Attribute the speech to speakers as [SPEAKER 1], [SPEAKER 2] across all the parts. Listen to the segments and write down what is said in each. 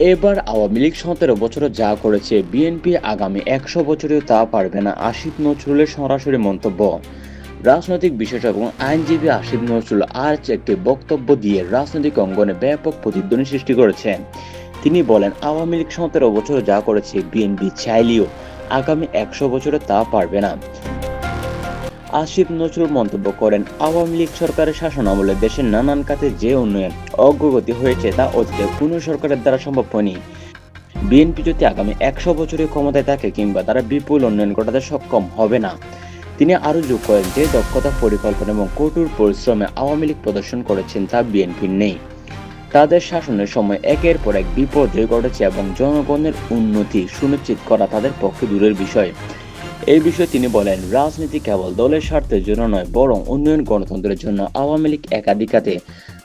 [SPEAKER 1] এবার আওয়ামী লীগ ১৭ বছরে যা করেছে বিএনপি আগামী ১০০ বছরেও তা পারবে না, আসিফ নজরুলের সরাসরি মন্তব্য। রাজনৈতিক বিশেষজ্ঞ এবং আইনজীবী আসিফ নজরুল আজ একটি বক্তব্য দিয়ে রাজনৈতিক অঙ্গনে ব্যাপক প্রতিধ্বনি সৃষ্টি করেছেন। তিনি বলেন, আওয়ামী লীগ ১৭ বছরে যা করেছে বিএনপি চাইলেও আগামী ১০০ বছরে তা পারবে না। আসিফ নজরুল মন্তব্য করেন, আওয়ামী লীগ সরকারের শাসনামলে দেশের নানান খাতে যে উন্নয়ন অগ্রগতি হয়েছে তা অতীতে কোনো সরকারের দ্বারা সম্ভব হয়নি। বিএনপি যদি আগামী ১০০ বছরের ক্ষমতায় থাকে কিংবা তারা বিপুল উন্নয়ন ঘটাতে সক্ষম হবে না। তিনি আরও যোগ করেন, যে দক্ষতা, পরিকল্পনা এবং কঠোর পরিশ্রমে আওয়ামী লীগ প্রদর্শন করেছেন তা বিএনপির নেই। তাদের শাসনের সময় একের পর এক বিপর্যয় ঘটেছে এবং জনগণের উন্নতি সুনিশ্চিত করা তাদের পক্ষে দূরের বিষয়। এই বিষয়ে তিনি বলেন, রাজনীতি কেবল দলের স্বার্থের জন্য নয়, বরং উন্নয়ন গণতন্ত্রের জন্য। আওয়ামী লীগ একাধিক খাতে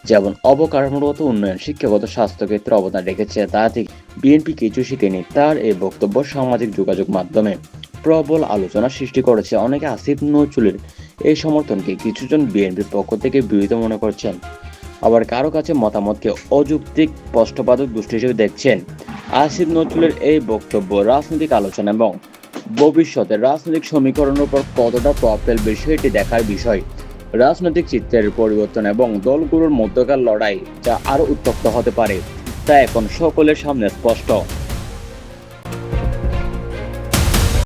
[SPEAKER 1] যেমন অবকাঠামোগত উন্নয়ন, শিক্ষাগত, স্বাস্থ্যক্ষেত্রে অবদান রেখেছে, তা থেকে বিএনপি কিছু শিখেনি। তার এই বক্তব্য সামাজিক যোগাযোগ মাধ্যমে প্রবল আলোচনা সৃষ্টি করেছে। অনেকে আসিফ নজরুলের এই সমর্থনকে কিছুজন বিএনপির পক্ষ থেকে বিরোধ মনে করছেন, আবার কারো কাছে মতামতকে অযৌক্তিক, স্পষ্টবাদক দৃষ্টি হিসেবে দেখছেন। আসিফ নজরুলের এই বক্তব্য রাজনৈতিক আলোচনা এবং ভবিষ্যতে রাজনৈতিক সমীকরণের উপর কতটা প্রভাব ফেলবে সেটি দেখার বিষয়। রাজনৈতিক চিত্রের পরিবর্তন এবং দলগুলোর মধ্যকার লড়াই যা আরও উত্তপ্ত হতে পারে তা এখন সকলের সামনে স্পষ্ট।